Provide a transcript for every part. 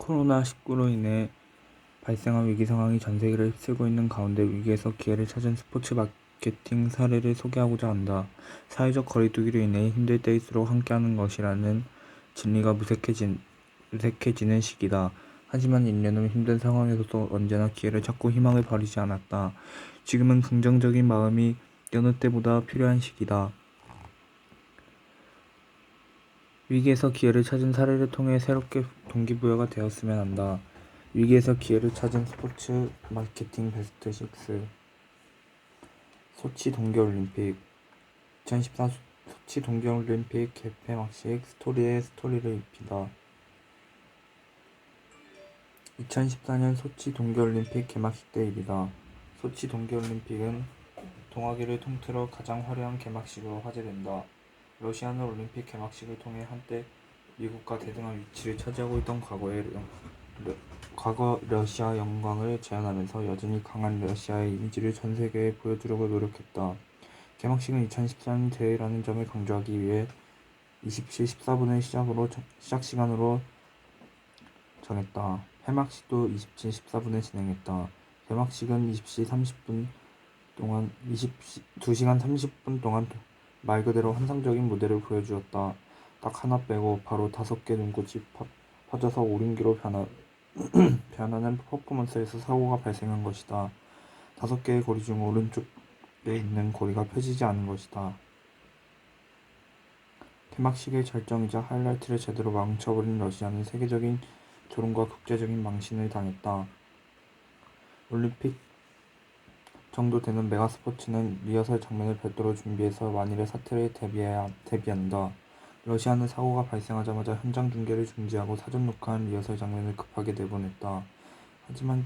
코로나19로 인해 발생한 위기 상황이 전 세계를 휩쓸고 있는 가운데 위기에서 기회를 찾은 스포츠 마케팅 사례를 소개하고자 한다. 사회적 거리두기로 인해 힘들 때일수록 함께하는 것이라는 진리가 무색해지는 시기다. 하지만 인류는 힘든 상황에서도 언제나 기회를 찾고 희망을 버리지 않았다. 지금은 긍정적인 마음이 여느 때보다 필요한 시기다. 위기에서 기회를 찾은 사례를 통해 새롭게 동기부여가 되었으면 한다. 위기에서 기회를 찾은 스포츠 마케팅 베스트 6. 소치 동계올림픽. 2014 소치 동계올림픽 개폐막식 스토리에 스토리를 입히다. 2014년 소치 동계올림픽 개막식 때 일이다. 소치 동계올림픽은 동아기를 통틀어 가장 화려한 개막식으로 화제된다. 러시아는 올림픽 개막식을 통해 한때 미국과 대등한 위치를 차지하고 있던 과거 러시아 영광을 재현하면서 여전히 강한 러시아의 이미지를 전 세계에 보여주려고 노력했다. 개막식은 2014년 대회라는 점을 강조하기 위해 20시 14분을 시작 시간으로 정했다. 폐막식도 20시 14분에 진행했다. 개막식은 20시 30분 동안 2시간 30분 동안 말 그대로 환상적인 무대를 보여주었다. 딱 하나 빼고 바로 5개 눈꽃이 퍼져서 오륜기로 변하는 퍼포먼스에서 사고가 발생한 것이다. 5개의 고리 중 오른쪽에 있는 고리가 펴지지 않은 것이다. 개막식의 절정이자 하이라이트를 제대로 망쳐버린 러시아는 세계적인 조롱과 국제적인 망신을 당했다. 올림픽 정도 되는 메가스포츠는 리허설 장면을 별도로 준비해서 만일의 사태를 대비한다. 러시아는 사고가 발생하자마자 현장 중계를 중지하고 사전 녹화한 리허설 장면을 급하게 내보냈다. 하지만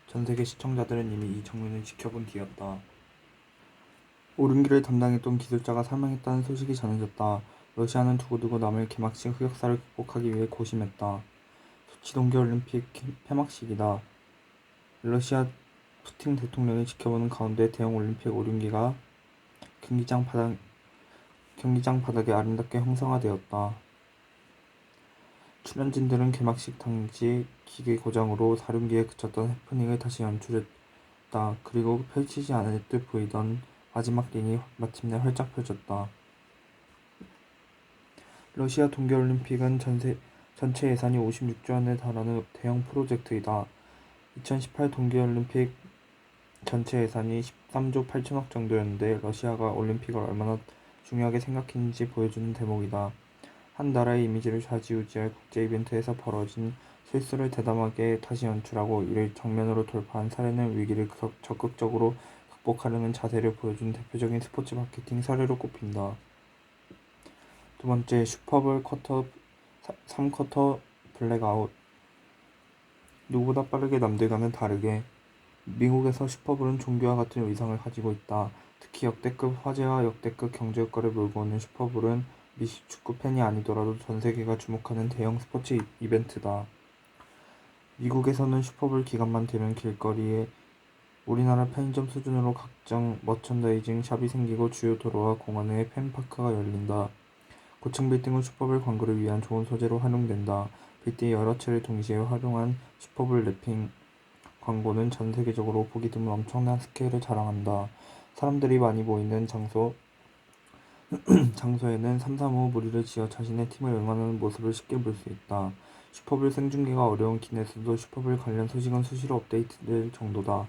전세계 시청자들은 이미 이 장면을 지켜본 뒤였다. 오륜기를 담당했던 기술자가 사망했다는 소식이 전해졌다. 러시아는 두고두고 남을 개막식 흑역사를 극복하기 위해 고심했다. 소치 동계올림픽 폐막식이다. 러시아 푸틴 대통령이 지켜보는 가운데 대형 올림픽 오륜기가 경기장 바닥에 아름답게 형상화되었다. 출연진들은 개막식 당시 기계 고장으로 사륜기에 그쳤던 해프닝을 다시 연출했다. 그리고 펼치지 않을 듯 보이던 마지막 링이 마침내 활짝 펴졌다. 러시아 동계올림픽은 전체 예산이 56조 원에 달하는 대형 프로젝트이다. 2018 동계올림픽 전체 예산이 13조 8천억 정도였는데 러시아가 올림픽을 얼마나 중요하게 생각했는지 보여주는 대목이다. 한 나라의 이미지를 좌지우지할 국제 이벤트에서 벌어진 실수를 대담하게 다시 연출하고 이를 정면으로 돌파한 사례는 위기를 적극적으로 극복하려는 자세를 보여준 대표적인 스포츠 마케팅 사례로 꼽힌다. 두 번째, 슈퍼볼 3쿼터 블랙아웃. 누구보다 빠르게 남들과는 다르게 미국에서 슈퍼볼은 종교와 같은 의상을 가지고 있다. 특히 역대급 화제와 역대급 경제 효과를 몰고 오는 슈퍼볼은 미식 축구 팬이 아니더라도 전 세계가 주목하는 대형 스포츠 이벤트다. 미국에서는 슈퍼볼 기간만 되면 길거리에 우리나라 편의점 수준으로 각종 머천다이징 샵이 생기고 주요 도로와 공원에 팬파크가 열린다. 고층 빌딩은 슈퍼볼 광고를 위한 좋은 소재로 활용된다. 빌딩 여러 채를 동시에 활용한 슈퍼볼 랩핑 광고는 전 세계적으로 보기 드문 엄청난 스케일을 자랑한다. 사람들이 많이 모이는 장소에는 삼삼오오 무리를 지어 자신의 팀을 응원하는 모습을 쉽게 볼 수 있다. 슈퍼볼 생중계가 어려운 기내에서도 슈퍼볼 관련 소식은 수시로 업데이트될 정도다.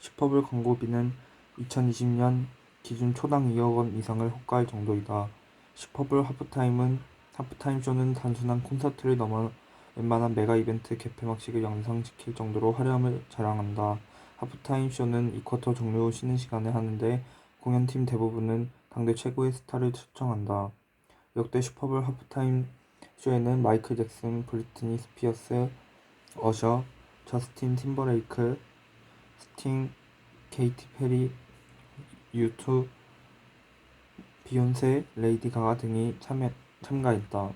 슈퍼볼 광고비는 2020년 기준 초당 2억 원 이상을 호가할 정도이다. 슈퍼볼 하프타임 쇼는 단순한 콘서트를 넘어 웬만한 메가 이벤트 개폐막식을 연상시킬 정도로 화려함을 자랑한다. 하프타임 쇼는 2쿼터 종료 후 쉬는 시간에 하는데 공연팀 대부분은 당대 최고의 스타를 초청한다. 역대 슈퍼볼 하프타임 쇼에는 마이클 잭슨, 브리트니 스피어스, 어셔, 저스틴 팀버레이크, 스팅, 케이티 페리, U2, 비욘세, 레이디 가가 등이 참가했다.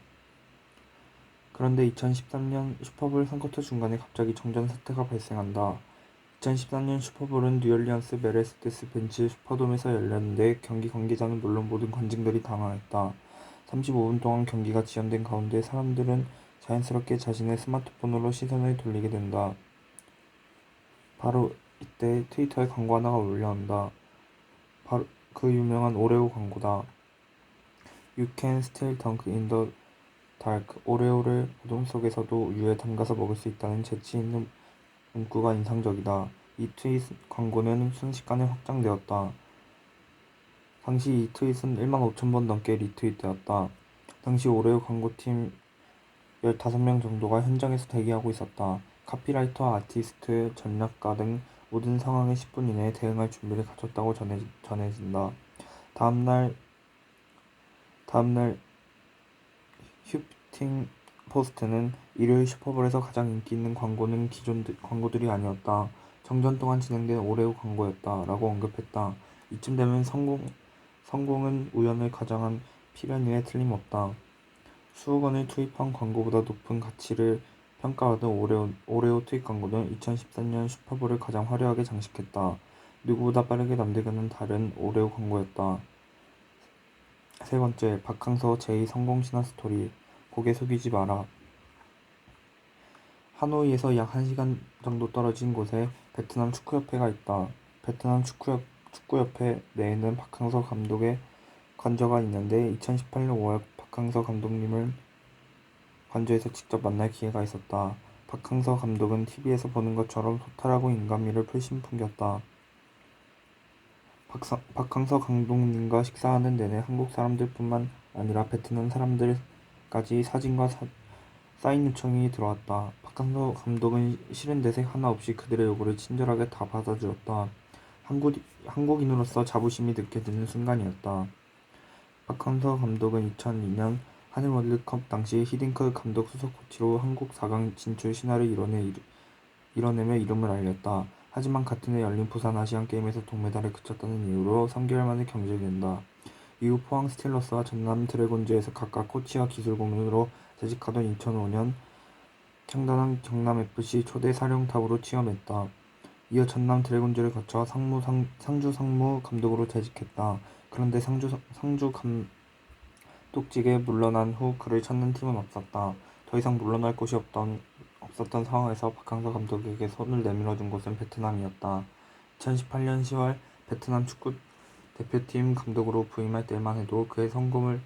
그런데 2013년 슈퍼볼 3쿼터 중간에 갑자기 정전 사태가 발생한다. 2014년 슈퍼볼은 뉴올리언스 메르세데스 벤츠 슈퍼돔에서 열렸는데 경기 관계자는 물론 모든 관중들이 당황했다. 35분 동안 경기가 지연된 가운데 사람들은 자연스럽게 자신의 스마트폰으로 시선을 돌리게 된다. 바로 이때 트위터에 광고 하나가 울려온다. 바로 그 유명한 오레오 광고다. You can still dunk in the dark. 오레오를 어둠 속에서도 우유에 담가서 먹을 수 있다는 재치 있는 문구가 인상적이다. 이 트윗 광고는 순식간에 확장되었다. 당시 이 트윗은 15,000번 넘게 리트윗되었다. 당시 오레오 광고팀 15명 정도가 현장에서 대기하고 있었다. 카피라이터, 아티스트, 전략가 등 모든 상황에 10분 이내에 대응할 준비를 갖췄다고 전해진다. 다음날 휴핑 포스트는 일요일 슈퍼볼에서 가장 인기 있는 광고는 기존 광고들이 아니었다. 정전 동안 진행된 오레오 광고였다. 라고 언급했다. 이쯤 되면 성공은 우연을 가장한 필연임에 틀림없다. 수억 원을 투입한 광고보다 높은 가치를 평가받은 오레오 트윗 광고는 2014년 슈퍼볼을 가장 화려하게 장식했다. 누구보다 빠르게 남들과는 다른 오레오 광고였다. 세 번째, 박항서 제2 성공신화 스토리. 고개 숙이지 마라. 하노이에서 약 1시간 정도 떨어진 곳에 베트남 축구협회가 있다. 베트남 축구협회 내에는 박항서 감독의 관저가 있는데 2018년 5월 박항서 감독님을 관저에서 직접 만날 기회가 있었다. 박항서 감독은 TV에서 보는 것처럼 소탈하고 인간미를 풀씬 풍겼다. 박항서 감독님과 식사하는 내내 한국 사람들뿐만 아니라 베트남 사람들까지 사진과 사인 요청이 들어왔다. 박항서 감독은 싫은 대색 하나 없이 그들의 요구를 친절하게 다 받아주었다. 한국인으로서 자부심이 느껴지는 순간이었다. 박항서 감독은 2002년 한일 월드컵 당시 히딩크 감독 수석 코치로 한국 4강 진출 신화를 이뤄내며 이름을 알렸다. 하지만 같은 해 열린 부산 아시안게임에서 동메달에 그쳤다는 이유로 3개월 만에 경질된다. 이후 포항 스틸러스와 전남 드래곤즈에서 각각 코치와 기술 고문으로 재직하던 2005년 창단한 경남FC 초대 사령탑으로 취임했다. 이어 전남 드래곤즈를 거쳐 상주 상무 감독으로 재직했다. 그런데 상주 감독직에 물러난 후 그를 찾는 팀은 없었다. 더 이상 물러날 곳이 없었던 상황에서 박항서 감독에게 손을 내밀어준 곳은 베트남이었다. 2018년 10월 베트남 축구 대표팀 감독으로 부임할 때만 해도 그의 성공을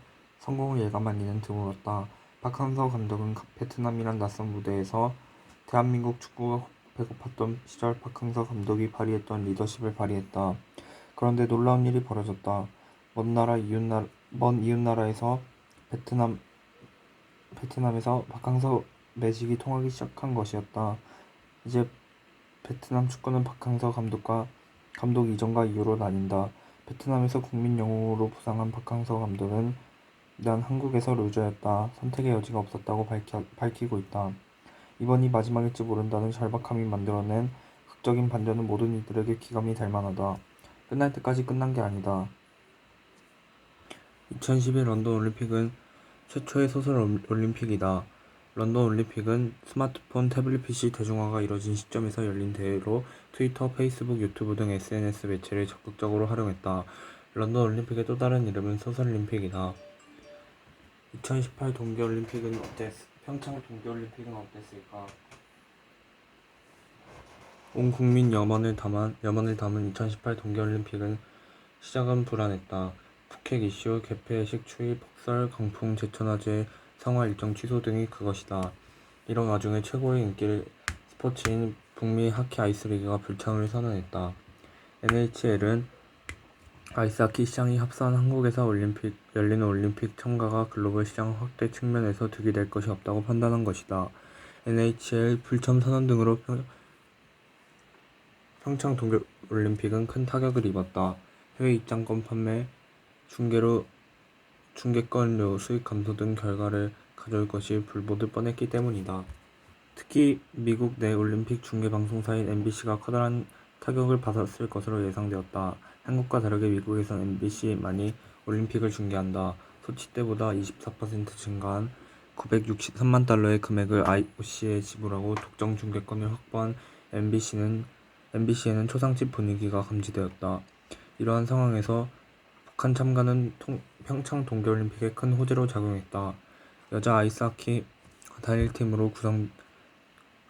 예감한 이는 드물었다. 박항서 감독은 베트남이란 낯선 무대에서 대한민국 축구가 배고팠던 시절 박항서 감독이 발휘했던 리더십을 발휘했다. 그런데 놀라운 일이 벌어졌다. 먼 이웃나라에서 베트남에서 박항서 매직이 통하기 시작한 것이었다. 이제 베트남 축구는 박항서 감독 이전과 이후로 나뉜다. 베트남에서 국민 영웅으로 부상한 박항서 감독은 난 한국에서 루저였다. 선택의 여지가 없었다고 밝히고 있다. 이번이 마지막일지 모른다는 절박함이 만들어낸 극적인 반전은 모든 이들에게 기감이 될 만하다. 끝날 때까지 끝난 게 아니다. 2012 런던 올림픽은 최초의 소설 올림픽이다. 런던 올림픽은 스마트폰, 태블릿 PC 대중화가 이뤄진 시점에서 열린 대회로 트위터, 페이스북, 유튜브 등 SNS 매체를 적극적으로 활용했다. 런던 올림픽의 또 다른 이름은 소설올림픽이다. 2018 동계올림픽은 평창 동계올림픽은 어땠을까? 온 국민 염원을 담은 2018 동계올림픽은 시작은 불안했다. 북핵 이슈, 개폐회식 추이, 폭설, 강풍, 제천화재, 성화 일정 취소 등이 그것이다. 이런 와중에 최고의 인기 스포츠인 북미 하키 아이스리그가 불참을 선언했다. NHL은 아이스하키 시장이 합산 한국에서 열리는 올림픽 참가가 글로벌 시장 확대 측면에서 득이 될 것이 없다고 판단한 것이다. NHL 불참 선언 등으로 평창 동계올림픽은 큰 타격을 입었다. 해외 입장권 판매, 중계권료 수익 감소 등 결과를 가져올 것이 불보듯 뻔했기 때문이다. 특히 미국 내 올림픽 중계방송사인 MBC가 커다란 타격을 받았을 것으로 예상되었다. 한국과 다르게 미국에선 MBC만이 올림픽을 중계한다. 소치 때보다 24% 증가한 963만 달러의 금액을 IOC에 지불하고 독점 중계권을 확보한 MBC에는 초상집 분위기가 감지되었다. 이러한 상황에서 북한 참가는 평창 동계올림픽에 큰 호재로 작용했다. 여자 아이스하키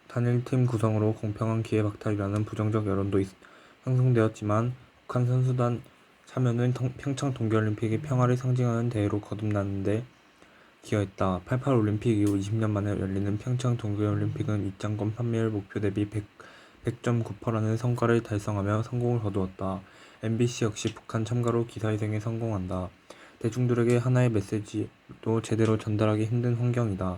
단일팀 구성으로 공평한 기회 박탈이라는 부정적 여론도 형성되었지만 북한 선수단 참여는 평창 동계올림픽의 평화를 상징하는 대회로 거듭나는 데 기여했다. 88 올림픽 이후 20년 만에 열리는 평창 동계올림픽은 입장권 판매율 목표 대비 100.9%라는 성과를 달성하며 성공을 거두었다. MBC 역시 북한 참가로 기사회생에 성공한다. 대중들에게 하나의 메시지도 제대로 전달하기 힘든 환경이다.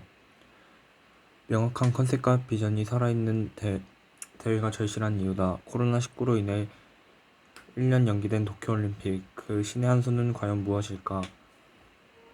명확한 컨셉과 비전이 살아있는 대회가 절실한 이유다. 코로나19로 인해 1년 연기된 도쿄올림픽, 그 신의 한 수는 과연 무엇일까?